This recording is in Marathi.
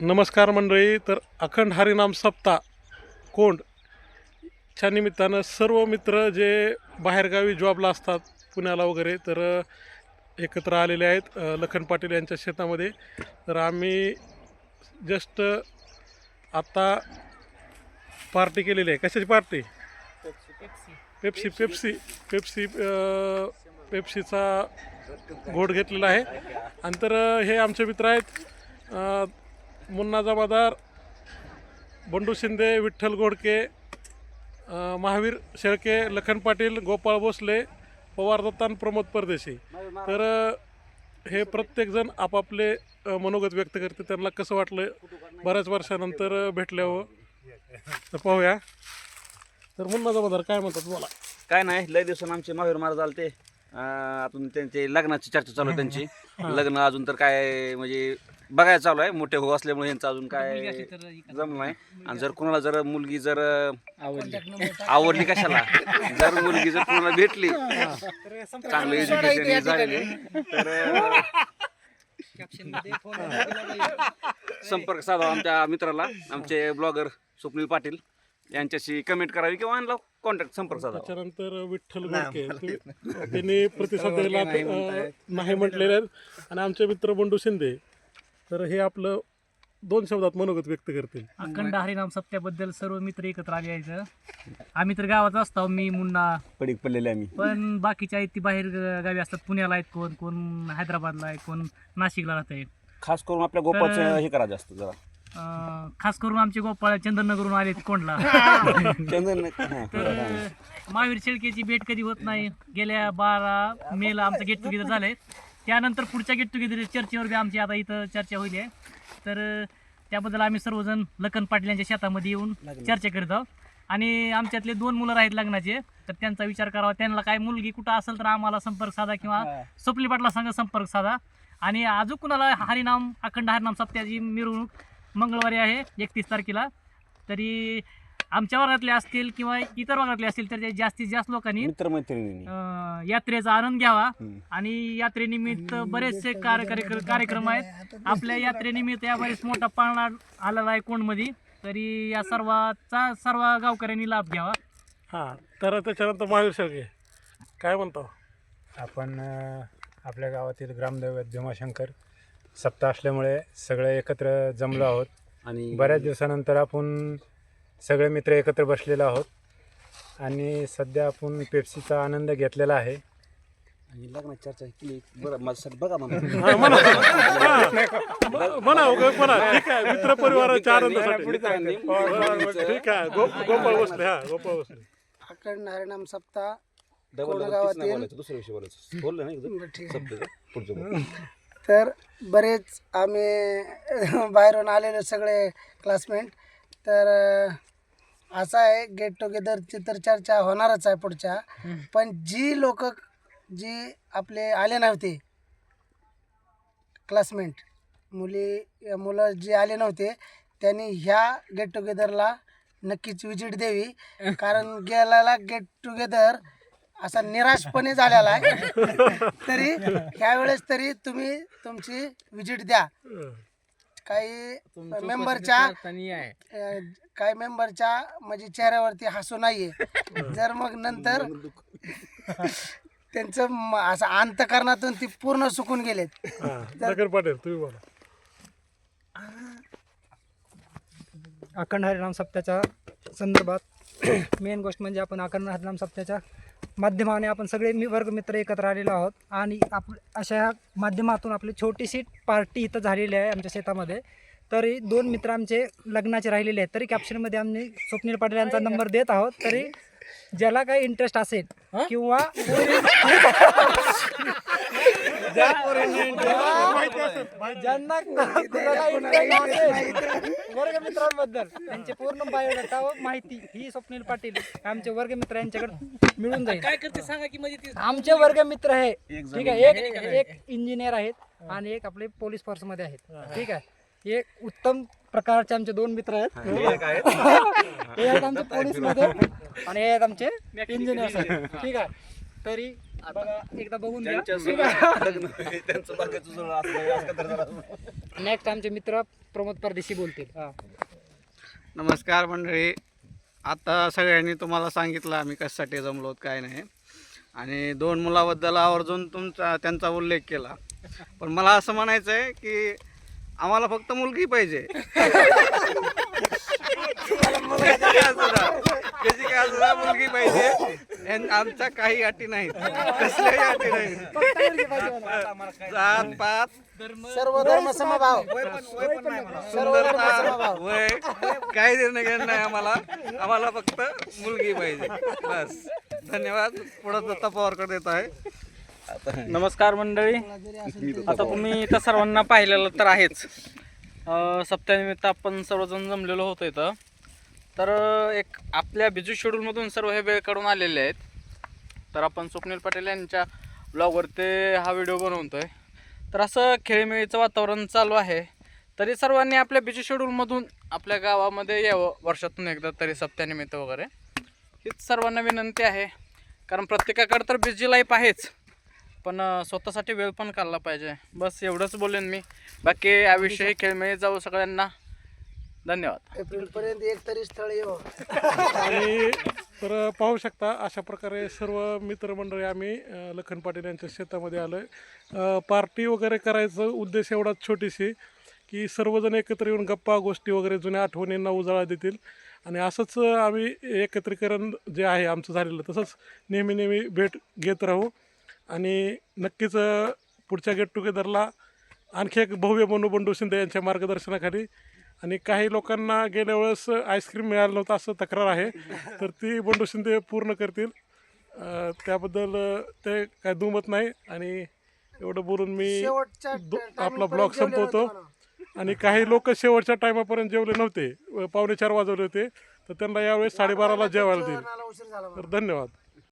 नमस्कार मंडळी. तर अखंड हरिनाम सप्ताह कोंडच्या निमित्तानं सर्व मित्र जे बाहेरगावी जॉबला असतात पुण्याला वगैरे तर एकत्र आलेले आहेत लखन पाटील यांच्या शेतामध्ये. तर आम्ही जस्ट आत्ता पार्टी केलेली आहे. कशाची पार्टी? पेप्सी पेप्सी पेप्सी पेप्सीचा घोट घेतलेला आहे. आणि तर हे आमचे मित्र आहेत मुन्ना जमादार, बंडू शिंदे, विठ्ठल गोडके, महावीर शेळके, लखन पाटील, गोपाळ भोसले, पवार दत्ता आणि प्रमोद परदेशी. तर हे प्रत्येकजण आपापले मनोगत व्यक्त करते. त्यांना कसं वाटलं बऱ्याच वर्षानंतर भेटल्यावर तर पाहूया. तर मुन्ना जमादार काय म्हणतात बोला. काय नाही, लय दिवसानं आमचे महावीर महाराज आलते. अजून त्यांचे लग्नाची चर्चा चालू आहे. त्यांची लग्न अजून तर काय म्हणजे बघायला चालू आहे. मोठे भाऊ असल्यामुळे यांचं अजून काय जमलं नाही. आणि जर कोणाला जर मुलगी जर आवडली कशाला, जर मुलगी जर कोणाला भेटली चांगलं एज्युकेशन झालेली तर संपर्क साधावा आमच्या मित्राला, आमचे ब्लॉगर स्वप्नील पाटील यांच्याशी कमेंट करावी किंवा आणला कॉन्टॅक्ट संपर्क साधावा. त्याच्यानंतर विठ्ठल गोडके त्यांनी प्रतिसाद द्यायला नाही म्हटलेले आहेत. आणि आमचे मित्र बंडू शिंदे तर हे आपलं 2 शब्दात मनोगत व्यक्त करतील. अखंड हरिनाम सप्त्याबद्दल सर्व मित्र एकत्र आले आहेत. आम्ही तर गावात असतो, मी मुन्ना पडीक पडलेले आम्ही, पण बाकीचे आहेत ती बाहेर गावी असतात. पुण्याला आहेत, कोण कोण हैदराबादला आहे, कोण नाशिकला राहत आहे. खास करून आपल्या गोपाचं हे करा जास्त जरा. खास करून आमचे गोपाळ चंदननगरून आले कोंडला. तर महावीर शेळकेची भेट कधी होत नाही. गेल्या 12 मेला आमचं गेट टुगेदर झालंय. त्यानंतर पुढच्या गेट टुगेदर चर्चेवर बी आमची आता इथं चर्चा होईल आहे. तर त्याबद्दल आम्ही सर्वजण लखन पाटील यांच्या शेतामध्ये येऊन चर्चा करीत आहोत. आणि आमच्यातले 2 मुलं आहेत लग्नाचे, तर त्यांचा विचार करावा. त्यांना काय मुलगी कुठं असेल तर आम्हाला संपर्क साधा किंवा स्वप्नील पाटला संग संपर्क साधा. आणि अजून कुणाला हरिनाम अखंड हरिनाम सप्त्याची मिरवणूक मंगळवारी आहे 31 तारखेला. तरी आमच्या वर्गातले असतील किंवा इतर वर्गातले असतील तर जास्तीत जास्त लोकांनी मित्रमैत्रिणी यात्रेचा आनंद घ्यावा. आणि यात्रेनिमित्त बरेचसे कार्यक्रम आहेत. आपल्या यात्रेनिमित्त या बरेच मोठा पाळणा आलेला आहे कोंडमध्ये. तरी या सर्व गावकऱ्यांनी लाभ घ्यावा. हां, तर त्याच्यानंतर महावीर शेळके काय म्हणतो. आपण आपल्या गावातील ग्रामदैवत भीमाशंकर सप्ताह असल्यामुळे सगळे एकत्र जमलो आहोत. आणि बऱ्याच दिवसानंतर आपण सगळे मित्र एकत्र बसलेलो आहोत. आणि सध्या आपण पेप्सीचा आनंद घेतलेला आहे. लग्नाची चर्चा केली बरं माझ्यासाठी बघा म्हणा. ठीक आहे, मित्र परिवाराच्या आनंदासाठी ठीक आहे. गोपाळ बसले. हा, गोपाळ बसले. अखंड हरिनाम सप्ताह दुसऱ्या विषयी बोलायचं बोललं नाही तर बरेच आम्ही बाहेरून आलेले सगळे क्लासमेट. तर असं आहे, गेट टुगेदरची तर चर्चा होणारच आहे पुढच्या. पण जी आपले आले नव्हते क्लासमेट, मुलं जे आले नव्हते त्यांनी ह्या गेट टुगेदरला नक्कीच विजिट द्यावी. कारण गेलेला गेट टुगेदर असा निराशपणे झालेला आहे. तरी ह्यावेळेस तरी तुम्ही तुमची विजिट द्या. काही मेंबरच्या म्हणजे चेहऱ्यावरती हसू नाहीये. जर मग नंतर त्यांचं असं अंतःकरणातून ती पूर्ण सुकून गेलेत. पाटील तुम्ही बोला. अखंड हरिनाम सप्त्याच्या संदर्भात मेन गोष्ट म्हणजे आपण अखंड हरिनाम सप्त्याच्या माध्यमाने आपण सगळे वर्गमित्र एकत्र आलेलो आहोत. आणि अशा माध्यमातून आपली छोटीशी पार्टी इथं झालेली आहे आमच्या शेतामध्ये. तरी 2 मित्र आमचे लग्नाचे राहिलेले आहेत. तरी कॅप्शनमध्ये आम्ही स्वप्नील पाटील यांचा नंबर देत आहोत. तरी ज्याला काही इंटरेस्ट असेल किंवा ज्यांना वर्गमित्रांबद्दल त्यांचे पूर्ण बायोडाटा व माहिती ही स्वप्नील पाटील आमचे वर्गमित्र यांच्याकडे मिळून जाईल. काय करते सांगा की म्हणजे आमचे वर्गमित्र आहे, ठीक आहे. एक इंजिनियर आहेत आणि एक आपले पोलीस फोर्स मध्ये आहेत, ठीक आहे. एक उत्तम प्रकारचे आमचे 2 मित्र आहेत. हे आहेत आमचे पोलीस मध्ये आणि हे आहेत आमचे इंजिनियर आहेत, ठीक आहे. तरी बघा एकदा बघून घ्या. नेक्स्ट आमचे मित्र प्रमोद परदेशी बोलतील. नमस्कार मंडळी. आता सगळ्यांनी तुम्हाला सांगितलं आम्ही कशासाठी जमलो आहोत, काय नाही. आणि 2 मुलाबद्दल आवर्जून त्यांचा उल्लेख केला. पण मला असं म्हणायचं आहे की आम्हाला फक्त मुलगी पाहिजे. त्याची काय असुद्धा मुलगी पाहिजे. आमच्या काही अटी नाहीत, कसल्याही अटी नाहीत. जात पात सर्व धर्म समभाव, सुंदरता वय काही देणं घेणं नाही आम्हाला फक्त मुलगी पाहिजे बस. धन्यवाद. पुढं दत्ता पवारकडे देत आहे. नमस्कार मंडळी. आता तुम्ही इथं सर्वांना पाहिलेलं तर आहेच. सप्ताहानिमित्त आपण सर्वजण जमलेलो होतो इथं. तर एक आपल्या बिझी शेड्यूलमधून सर्व हे वेळ काढून आलेले आहेत. तर आपण स्वप्नील पटेल यांच्या ब्लॉगवरती हा व्हिडिओ बनवतो आहे. तर असं खेळीमेळीचं वातावरण चालू आहे. तरी सर्वांनी आपल्या बिझी शेड्यूलमधून आपल्या गावामध्ये यावं वर्षातून एकदा तरी सप्ताहानिमित्त वगैरे. हीच सर्वांना विनंती आहे. कारण प्रत्येकाकडे तर बिझी लाईफ आहेच, पण स्वतःसाठी वेळ पण काढला पाहिजे. बस एवढंच बोलेन मी. बाकी याविषयी खेळमेळी जाऊ सगळ्यांना. धन्यवाद. एप्रिलपर्यंत एक तरी स्थळ येऊ. आणि तर पाहू शकता अशा प्रकारे सर्व मित्रमंडळी आम्ही लखन पाटील यांच्या शेतामध्ये आलो आहे. पार्टी वगैरे करायचं उद्देश एवढाच छोटीशी की सर्वजण एकत्र येऊन गप्पा गोष्टी वगैरे जुन्या आठवणींना उजाळा देतील. आणि असंच आम्ही एकत्रीकरण जे आहे आमचं झालेलं तसंच नेहमी भेट घेत राहू. आणि नक्कीच पुढच्या गेट टुगेदरला आणखी एक भव्य बनू बंडू शिंदे यांच्या मार्गदर्शनाखाली. आणि काही लोकांना गेल्या वेळेस आईस्क्रीम मिळालं नव्हतं असं तक्रार आहे, तर ती बंडू शिंदे पूर्ण करतील. त्याबद्दल ते काय दुमत नाही. आणि एवढं बोलून मी शेवटच्या आपला ब्लॉग संपवतो. आणि काही लोक शेवटच्या टायमापर्यंत जेवले नव्हते, 3:45 वाजवले होते, तर त्यांना यावेळेस 12:30ला जेवायला देईल. उशीर झाला. तर धन्यवाद.